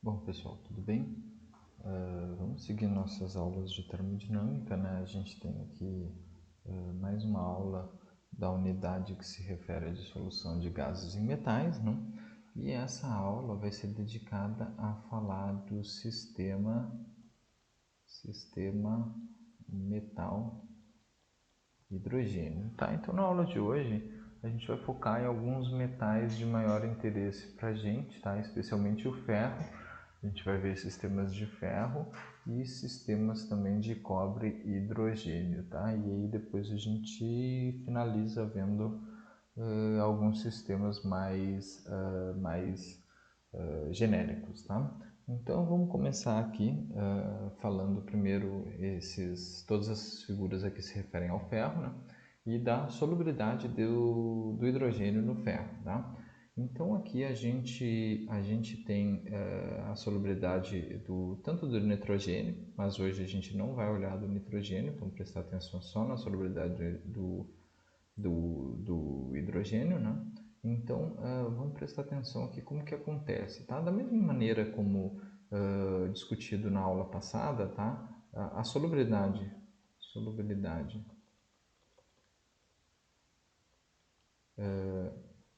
Bom, pessoal, tudo bem? Vamos seguir nossas aulas de termodinâmica, né? A gente tem aqui mais uma aula da unidade que se refere à dissolução de gases em metais, né? E essa aula vai ser dedicada a falar do sistema metal hidrogênio, tá? Então, na aula de hoje, a gente vai focar em alguns metais de maior interesse para a gente, tá? Especialmente o ferro. A gente vai ver sistemas de ferro e sistemas também de cobre e hidrogênio, tá? E aí depois a gente finaliza vendo alguns sistemas mais genéricos, tá? Então vamos começar aqui falando primeiro todas as figuras aqui se referem ao ferro, né? E da solubilidade do hidrogênio no ferro, tá? Então aqui a gente tem a solubilidade tanto do nitrogênio, mas hoje a gente não vai olhar do nitrogênio, vamos prestar atenção só na solubilidade do hidrogênio, né? Então, vamos prestar atenção aqui como que acontece, tá? Da mesma maneira como discutido na aula passada, tá? A solubilidade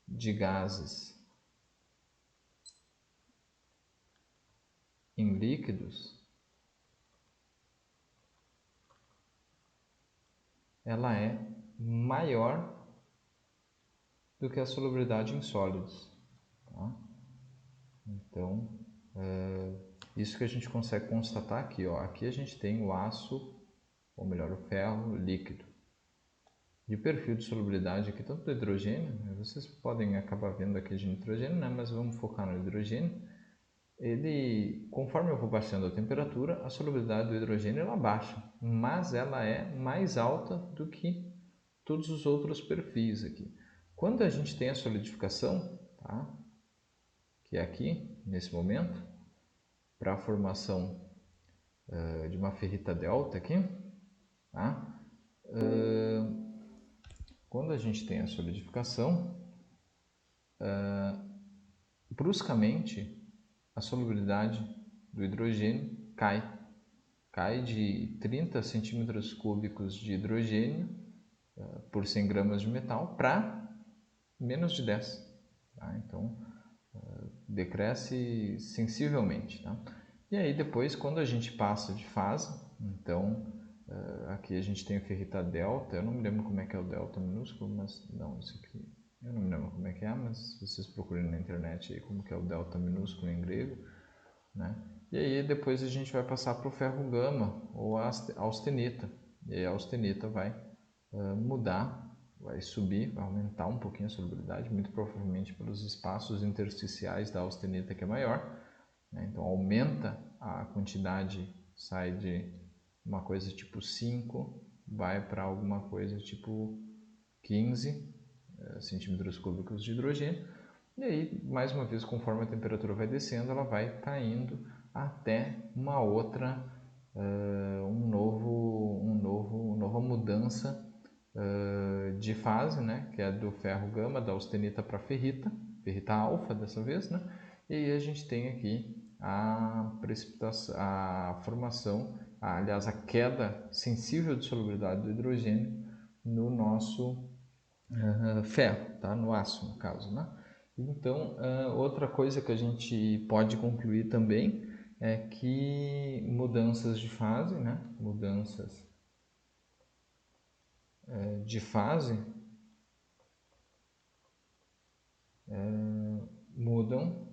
de gases em líquidos, ela é maior do que a solubilidade em sólidos, tá? Então, isso que a gente consegue constatar aqui, ó. Aqui a gente tem o aço, ou melhor, o ferro líquido. E o perfil de solubilidade aqui, tanto do hidrogênio, vocês podem acabar vendo aqui de nitrogênio, né? Mas vamos focar no hidrogênio. Conforme eu vou baixando a temperatura, a solubilidade do hidrogênio ela baixa, mas ela é mais alta do que todos os outros perfis aqui. Quando a gente tem a solidificação, tá? Que é aqui, nesse momento, para a formação de uma ferrita delta aqui, tá? Quando a gente tem a solidificação, bruscamente a solubilidade do hidrogênio cai de 30 centímetros cúbicos de hidrogênio por 100 gramas de metal para menos de 10. Tá? Então, decresce sensivelmente. Tá? E aí depois, quando a gente passa de fase, então aqui a gente tem o ferrita delta, eu não me lembro como é que é o delta minúsculo, mas não, isso aqui eu não me lembro como é que é, mas vocês procurem na internet aí como que é o delta minúsculo em grego, né? E aí depois a gente vai passar para o ferro gama ou a austenita, e aí a austenita vai mudar, vai subir, vai aumentar um pouquinho a solubilidade, muito provavelmente pelos espaços intersticiais da austenita que é maior, né? Então aumenta a quantidade, sai de uma coisa tipo 5, vai para alguma coisa tipo 15 centímetros cúbicos de hidrogênio. E aí, mais uma vez, conforme a temperatura vai descendo, ela vai caindo até uma outra, nova mudança de fase, né? Que é do ferro gama, da austenita para ferrita alfa dessa vez, né? E aí a gente tem aqui a precipitação, a formação, aliás, a queda sensível de solubilidade do hidrogênio no nosso ferro, tá? No aço, no caso, né? Então, outra coisa que a gente pode concluir também é que mudanças de fase, né? Mudanças de fase mudam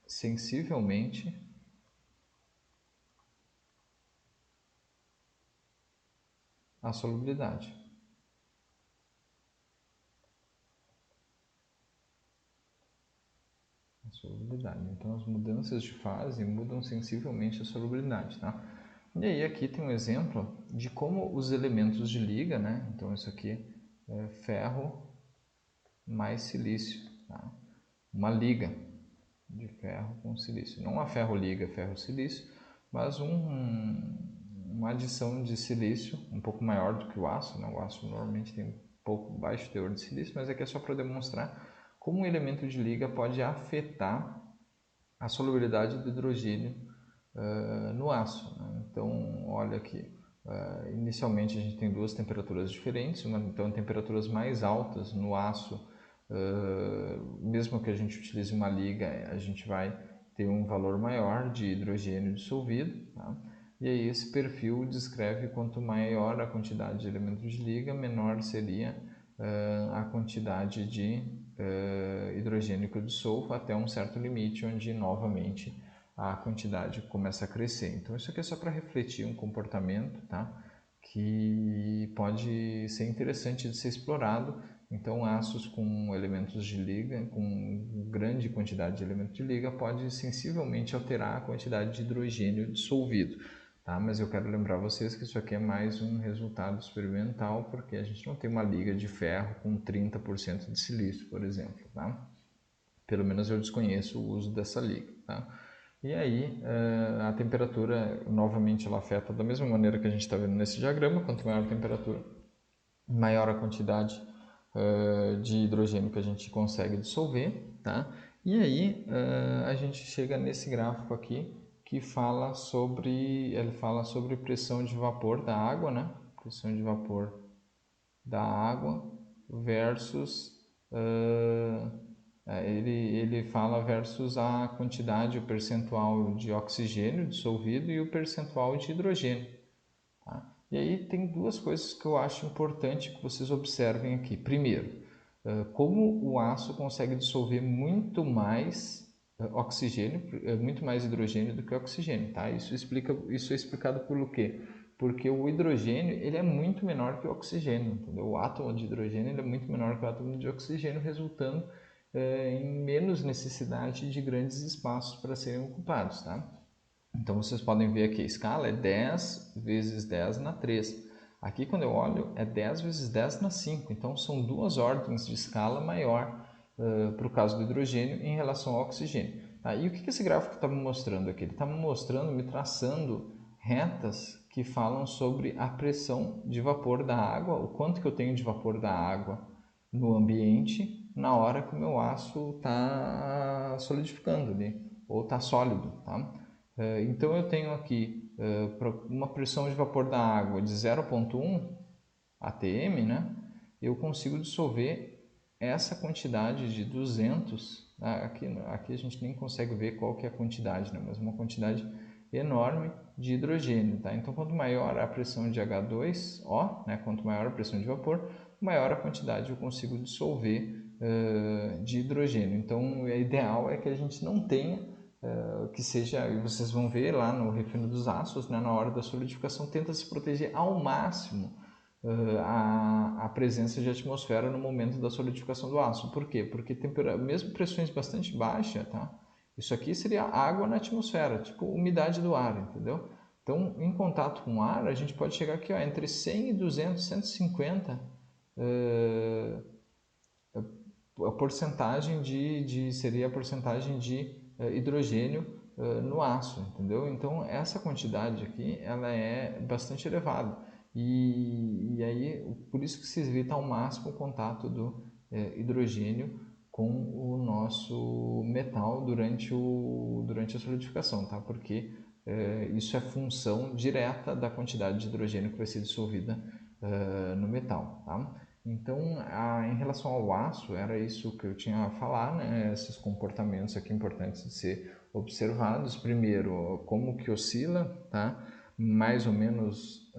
sensivelmente a solubilidade. Então, as mudanças de fase mudam sensivelmente a solubilidade, tá? E aí aqui tem um exemplo de como os elementos de liga, né? Então isso aqui é ferro mais silício, tá? Uma liga de ferro com silício. Não a ferro liga, ferro silício, mas uma adição de silício um pouco maior do que o aço, né? O aço normalmente tem um pouco baixo teor de silício, mas aqui é só para demonstrar como o elemento de liga pode afetar a solubilidade do hidrogênio no aço, né? Então, olha aqui, inicialmente a gente tem duas temperaturas diferentes, então temperaturas mais altas no aço, mesmo que a gente utilize uma liga, a gente vai ter um valor maior de hidrogênio dissolvido, tá? E aí esse perfil descreve quanto maior a quantidade de elementos de liga, menor seria a quantidade de hidrogênio que eu dissolvo até um certo limite, onde novamente a quantidade começa a crescer. Então isso aqui é só para refletir um comportamento, tá? Que pode ser interessante de ser explorado. Então aços com elementos de liga, com grande quantidade de elementos de liga, pode sensivelmente alterar a quantidade de hidrogênio dissolvido. Tá? Mas eu quero lembrar vocês que isso aqui é mais um resultado experimental, porque a gente não tem uma liga de ferro com 30% de silício, por exemplo. Tá? Pelo menos eu desconheço o uso dessa liga. Tá? E aí, a temperatura, novamente, ela afeta da mesma maneira que a gente está vendo nesse diagrama. Quanto maior a temperatura, maior a quantidade de hidrogênio que a gente consegue dissolver. Tá? E aí, a gente chega nesse gráfico aqui, que fala sobre pressão de vapor da água, né? Pressão de vapor da água versus ele fala versus a quantidade, o percentual de oxigênio dissolvido e o percentual de hidrogênio. Tá? E aí tem duas coisas que eu acho importante que vocês observem aqui. Primeiro, como o aço consegue dissolver muito mais oxigênio, muito mais hidrogênio do que oxigênio, tá? Isso é explicado pelo quê? Porque o hidrogênio ele é muito menor que o oxigênio, entendeu? O átomo de hidrogênio ele é muito menor que o átomo de oxigênio, resultando em menos necessidade de grandes espaços para serem ocupados, tá? Então vocês podem ver aqui a escala é 10 vezes 10 na 3. Aqui quando eu olho é 10 vezes 10 na 5, então são duas ordens de escala maior para o caso do hidrogênio em relação ao oxigênio. Tá? E o que esse gráfico está me mostrando aqui? Ele está me mostrando, me traçando retas que falam sobre a pressão de vapor da água, o quanto que eu tenho de vapor da água no ambiente na hora que o meu aço está solidificando ali, ou está sólido. Tá? Então eu tenho aqui uma pressão de vapor da água de 0,1 atm, né? Eu consigo dissolver essa quantidade de 200, aqui a gente nem consegue ver qual que é a quantidade, né? Mas uma quantidade enorme de hidrogênio. Tá? Então quanto maior a pressão de H2O, né? Quanto maior a pressão de vapor, maior a quantidade eu consigo dissolver de hidrogênio. Então o ideal é que a gente não tenha que seja, e vocês vão ver lá no refino dos aços, né, na hora da solidificação, tenta se proteger ao máximo a presença de atmosfera no momento da solidificação do aço. Por quê? Porque mesmo pressões bastante baixas, tá? Isso aqui seria água na atmosfera, tipo umidade do ar, entendeu? Então, em contato com o ar, a gente pode chegar aqui entre 100 e 200, 150 a porcentagem seria a porcentagem de hidrogênio no aço, entendeu? Então essa quantidade aqui ela é bastante elevada e aí por isso que se evita ao máximo o contato do hidrogênio com o nosso metal durante a solidificação, tá? Porque isso é função direta da quantidade de hidrogênio que vai ser dissolvida no metal, tá? Então, em relação ao aço, era isso que eu tinha a falar, né? Esses comportamentos aqui importantes de ser observados. Primeiro, como que oscila, tá? Mais ou menos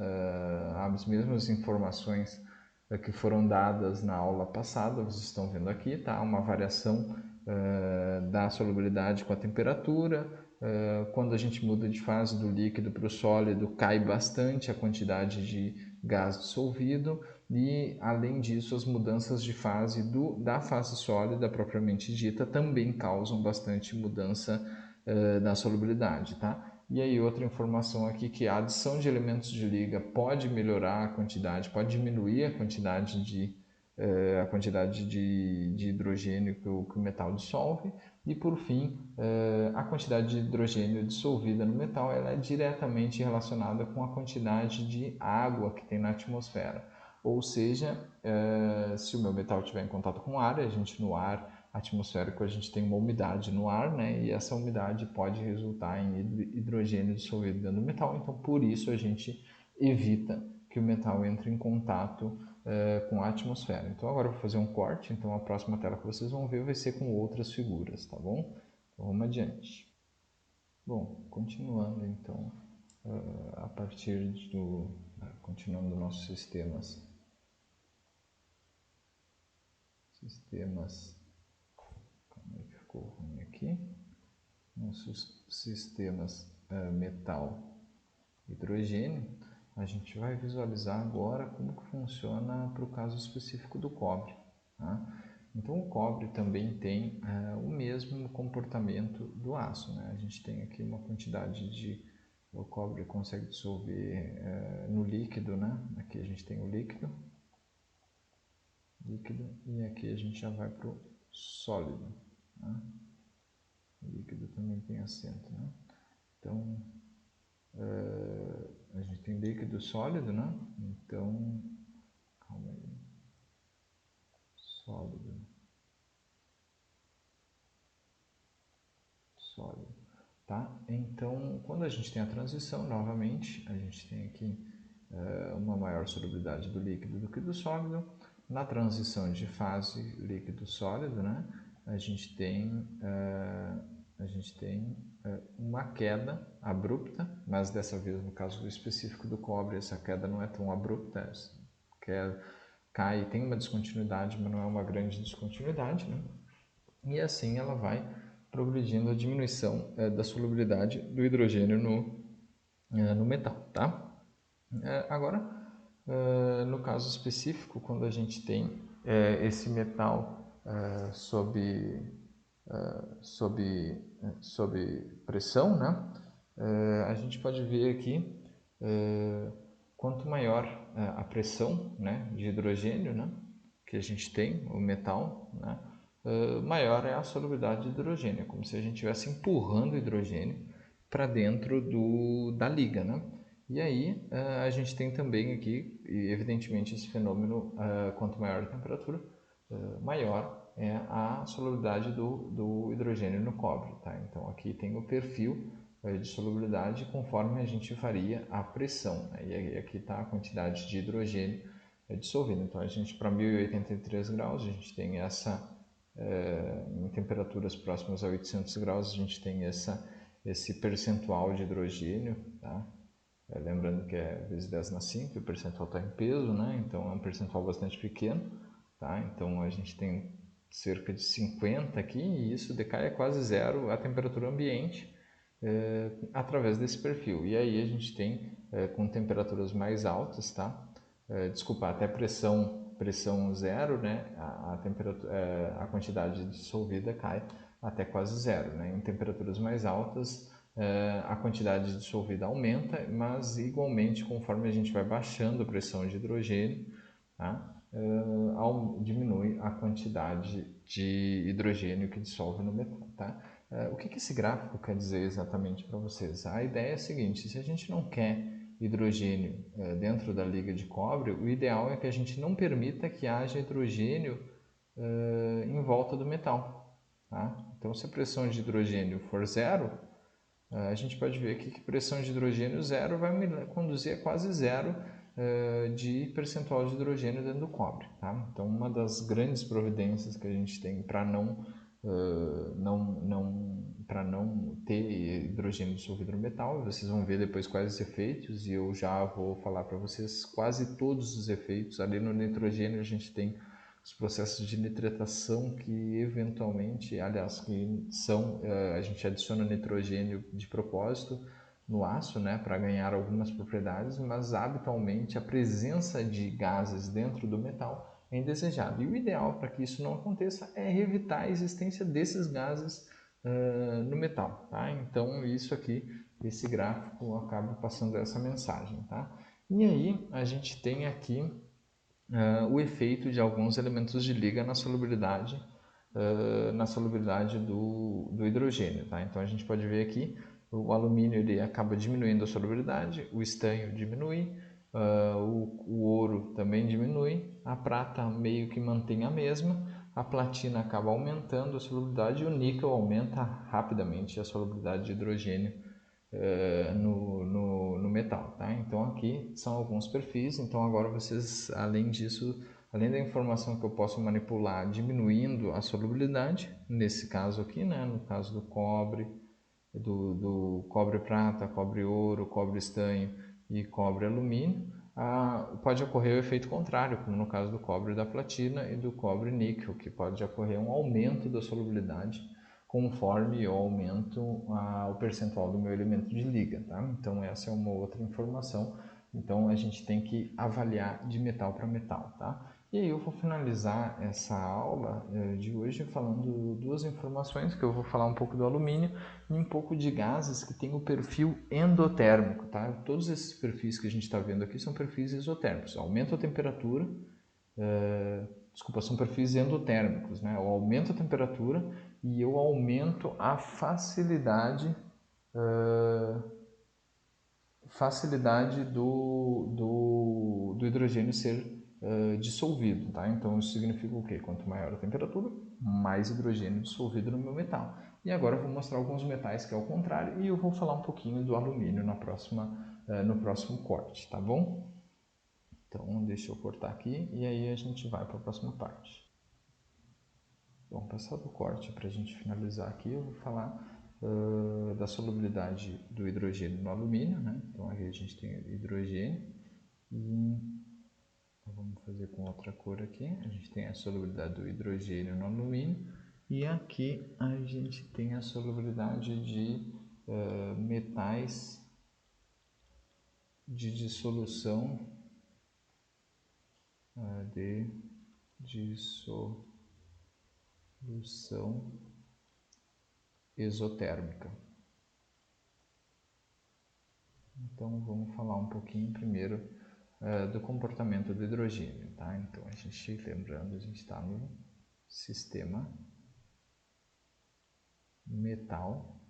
as mesmas informações que foram dadas na aula passada, vocês estão vendo aqui, tá? Uma variação da solubilidade com a temperatura. Quando a gente muda de fase do líquido para o sólido, cai bastante a quantidade de gás dissolvido. E, além disso, as mudanças de fase da fase sólida propriamente dita também causam bastante mudança na solubilidade, tá? E aí outra informação aqui que a adição de elementos de liga pode melhorar a quantidade, pode diminuir a quantidade de a quantidade de hidrogênio que o metal dissolve, e por fim, a quantidade de hidrogênio dissolvida no metal ela é diretamente relacionada com a quantidade de água que tem na atmosfera. Ou seja, se o meu metal estiver em contato com o ar, a gente no ar atmosférico a gente tem uma umidade no ar, né? E essa umidade pode resultar em hidrogênio dissolvido dentro do metal, então por isso a gente evita que o metal entre em contato com a atmosfera. Então agora eu vou fazer um corte, então a próxima tela que vocês vão ver vai ser com outras figuras, tá bom? Então vamos adiante. Bom, continuando então, a partir continuando nossos sistemas, calma aí que ficou ruim aqui, nossos sistemas metal, hidrogênio, a gente vai visualizar agora como que funciona para o caso específico do cobre. Tá? Então o cobre também tem o mesmo comportamento do aço. Né? A gente tem aqui uma quantidade de... O cobre consegue dissolver no líquido, né? Aqui a gente tem o líquido, e aqui a gente já vai para o sólido. Né? O líquido também tem acento. Né? Então, a gente tem líquido sólido, né? Então, calma aí. Sólido. Tá? Então, quando a gente tem a transição, novamente, a gente tem aqui uma maior solubilidade do líquido do que do sólido. Na transição de fase líquido-sólido, né? A gente tem uma queda abrupta, mas dessa vez, no caso específico do cobre, essa queda não é tão abrupta, cai e tem uma descontinuidade, mas não é uma grande descontinuidade, né? E assim ela vai progredindo a diminuição da solubilidade do hidrogênio no metal, tá? Agora, no caso específico, quando a gente tem esse metal sob pressão, né? A gente pode ver aqui quanto maior a pressão, né, de hidrogênio, né, que a gente tem, o metal, né, maior é a solubilidade de hidrogênio, é como se a gente estivesse empurrando hidrogênio para dentro da liga, né? E aí a gente tem também aqui, evidentemente, esse fenômeno, quanto maior a temperatura, maior é a solubilidade do hidrogênio no cobre, tá? Então aqui tem o perfil de solubilidade conforme a gente faria a pressão, né? E aqui está a quantidade de hidrogênio dissolvido. Então a gente, para 1083 graus, a gente tem em temperaturas próximas a 800 graus, a gente tem esse percentual de hidrogênio, tá? Lembrando que é vezes 10 na 5, o percentual está em peso, né? Então é um percentual bastante pequeno, tá? Então a gente tem cerca de 50 aqui e isso decai a quase zero a temperatura ambiente através desse perfil. E aí a gente tem com temperaturas mais altas, tá? Desculpa, até pressão zero, né? A quantidade dissolvida cai até quase zero, né? Em temperaturas mais altas a quantidade dissolvida aumenta, mas igualmente conforme a gente vai baixando a pressão de hidrogênio, tá? Diminui a quantidade de hidrogênio que dissolve no metal. Tá? O que esse gráfico quer dizer exatamente para vocês? A ideia é a seguinte: se a gente não quer hidrogênio dentro da liga de cobre, o ideal é que a gente não permita que haja hidrogênio em volta do metal. Tá? Então, se a pressão de hidrogênio for zero, a gente pode ver aqui que pressão de hidrogênio zero vai me conduzir a quase zero de percentual de hidrogênio dentro do cobre. Tá? Então, uma das grandes providências que a gente tem para não ter hidrogênio dissolvido no metal, vocês vão ver depois quais os efeitos, e eu já vou falar para vocês quase todos os efeitos. Ali no nitrogênio a gente tem os processos de nitratação que eventualmente, aliás, que são, a gente adiciona nitrogênio de propósito no aço, né, para ganhar algumas propriedades, mas habitualmente a presença de gases dentro do metal é indesejada. E o ideal para que isso não aconteça é evitar a existência desses gases no metal, tá? Então isso aqui, esse gráfico acaba passando essa mensagem, tá? E aí a gente tem aqui o efeito de alguns elementos de liga na solubilidade, do hidrogênio. Tá? Então a gente pode ver aqui, o alumínio ele acaba diminuindo a solubilidade, o estanho diminui, o ouro também diminui, a prata meio que mantém a mesma, a platina acaba aumentando a solubilidade e o níquel aumenta rapidamente a solubilidade de hidrogênio no metal. Tá? Então aqui são alguns perfis, então agora vocês, além disso, além da informação que eu posso manipular diminuindo a solubilidade, nesse caso aqui, né, no caso do cobre, do cobre prata, cobre ouro, cobre estanho e cobre alumínio, pode ocorrer o efeito contrário, como no caso do cobre da platina e do cobre níquel, que pode ocorrer um aumento da solubilidade conforme eu aumento o percentual do meu elemento de liga. Tá? Então essa é uma outra informação. Então a gente tem que avaliar de metal para metal. Tá? E aí eu vou finalizar essa aula de hoje falando duas informações, que eu vou falar um pouco do alumínio e um pouco de gases que tem o perfil endotérmico. Tá? Todos esses perfis que a gente está vendo aqui são perfis exotérmicos. Aumenta a temperatura, são perfis endotérmicos. Né? Eu aumento a temperatura e eu aumento a facilidade do hidrogênio ser dissolvido. Tá? Então isso significa o quê? Quanto maior a temperatura, mais hidrogênio dissolvido no meu metal. E agora eu vou mostrar alguns metais que é o contrário e eu vou falar um pouquinho do alumínio no próximo corte, tá bom? Então deixa eu cortar aqui e aí a gente vai para a próxima parte. Bom, passado o corte, para a gente finalizar aqui, eu vou falar da solubilidade do hidrogênio no alumínio. Né? Então aqui a gente tem hidrogênio e vamos fazer com outra cor aqui. A gente tem a solubilidade do hidrogênio no alumínio e aqui a gente tem a solubilidade de metais de dissolução exotérmica. Então vamos falar um pouquinho primeiro do comportamento do hidrogênio. Tá? Então a gente, lembrando, a gente está no sistema metal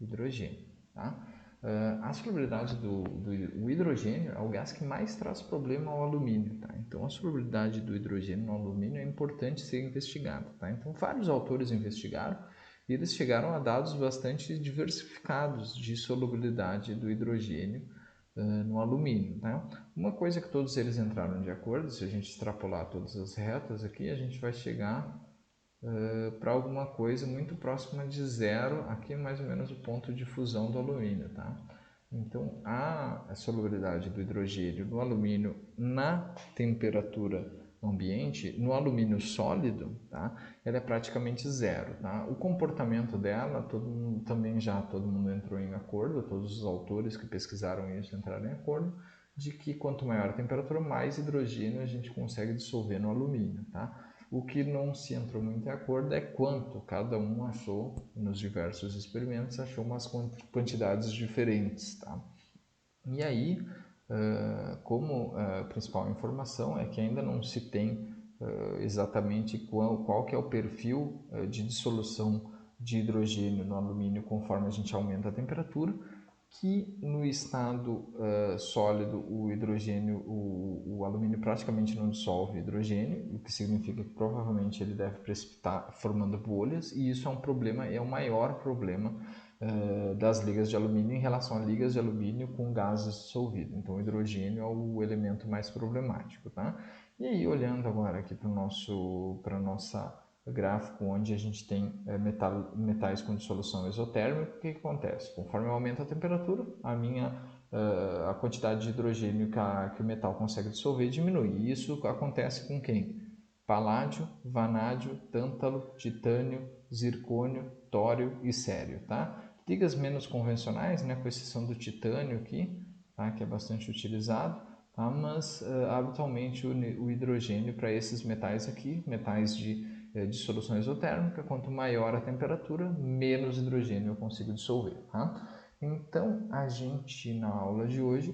hidrogênio. Tá? A solubilidade do hidrogênio é o gás que mais traz problema ao alumínio. Tá? Então a solubilidade do hidrogênio no alumínio é importante ser investigada. Tá? Então vários autores investigaram e eles chegaram a dados bastante diversificados de solubilidade do hidrogênio no alumínio. Tá? Uma coisa que todos eles entraram de acordo, se a gente extrapolar todas as retas aqui, a gente vai chegar para alguma coisa muito próxima de zero, aqui é mais ou menos o ponto de fusão do alumínio. Tá? Então a solubilidade do hidrogênio no alumínio na temperatura ambiente, no alumínio sólido, tá? Ela é praticamente zero. Tá? O comportamento dela, todo mundo entrou em acordo, todos os autores que pesquisaram isso entraram em acordo, de que quanto maior a temperatura, mais hidrogênio a gente consegue dissolver no alumínio. Tá? O que não se entrou muito em acordo é quanto cada um achou, nos diversos experimentos, achou umas quantidades diferentes. Tá? E aí, como a principal informação é que ainda não se tem exatamente qual que é o perfil de dissolução de hidrogênio no alumínio conforme a gente aumenta a temperatura, que no estado sólido o hidrogênio, o alumínio praticamente não dissolve hidrogênio, o que significa que provavelmente ele deve precipitar formando bolhas, e isso é um problema, é o maior problema das ligas de alumínio em relação a ligas de alumínio com gases dissolvidos. Então o hidrogênio é o elemento mais problemático. Tá? E aí, olhando agora aqui para a nossa gráfico onde a gente tem metais com dissolução exotérmica, o que acontece? Conforme eu aumento a temperatura, a quantidade de hidrogênio que o metal consegue dissolver diminui. E isso acontece com quem? Paládio, vanádio, tântalo, titânio, zircônio, tório e cério. Tá? Ligas menos convencionais, né, com exceção do titânio aqui, tá, que é bastante utilizado, tá, mas habitualmente o hidrogênio para esses metais aqui, metais de dissolução exotérmica, quanto maior a temperatura, menos hidrogênio eu consigo dissolver. Tá? Então, a gente na aula de hoje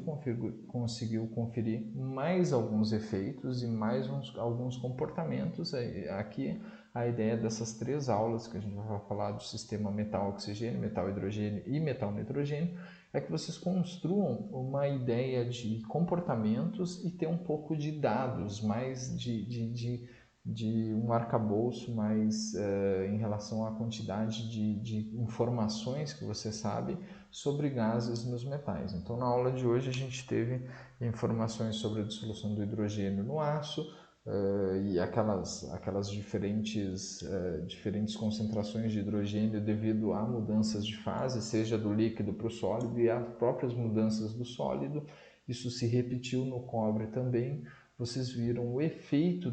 conseguiu conferir mais alguns efeitos e mais alguns comportamentos. Aqui, a ideia dessas 3 aulas que a gente vai falar do sistema metal-oxigênio, metal-hidrogênio e metal-nitrogênio, é que vocês construam uma ideia de comportamentos e ter um pouco de dados, mais de um arcabouço mais em relação à quantidade de informações que você sabe sobre gases nos metais. Então, na aula de hoje, a gente teve informações sobre a dissolução do hidrogênio no aço e aquelas diferentes concentrações de hidrogênio devido a mudanças de fase, seja do líquido para o sólido e as próprias mudanças do sólido. Isso se repetiu no cobre também. Vocês viram o efeito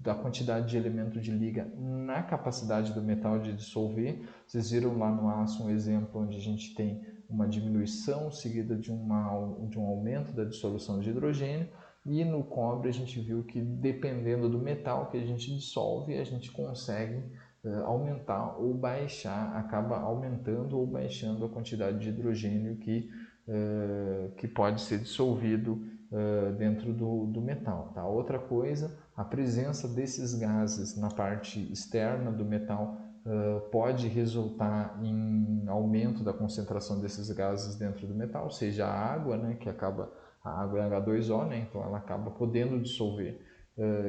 da quantidade de elemento de liga na capacidade do metal de dissolver. Vocês viram lá no aço um exemplo onde a gente tem uma diminuição seguida de um aumento da dissolução de hidrogênio, e no cobre a gente viu que dependendo do metal que a gente dissolve, a gente consegue aumentar ou baixar, acaba aumentando ou baixando a quantidade de hidrogênio que pode ser dissolvido dentro do metal. Tá? Outra coisa, a presença desses gases na parte externa do metal pode resultar em aumento da concentração desses gases dentro do metal, seja a água, né, a água é H2O, né, então ela acaba podendo dissolver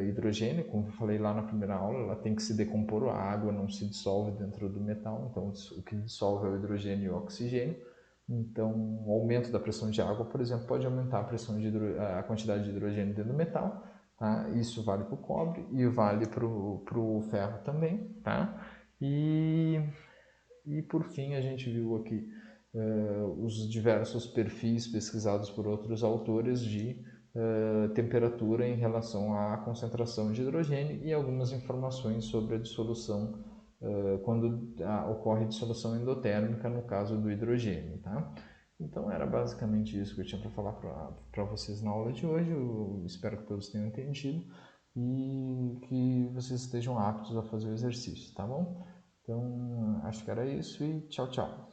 hidrogênio, como eu falei lá na primeira aula, ela tem que se decompor, a água não se dissolve dentro do metal, então o que dissolve é o hidrogênio e o oxigênio. Então, o aumento da pressão de água, por exemplo, pode aumentar a quantidade de hidrogênio dentro do metal. Tá? Isso vale para o cobre e vale para o ferro também. Tá? E por fim, a gente viu aqui os diversos perfis pesquisados por outros autores de temperatura em relação à concentração de hidrogênio e algumas informações sobre a dissolução quando ocorre dissolução endotérmica no caso do hidrogênio. Tá? Então era basicamente isso que eu tinha para falar para vocês na aula de hoje. Eu espero que todos tenham entendido e que vocês estejam aptos a fazer o exercício, tá bom? Então, acho que era isso e tchau, tchau.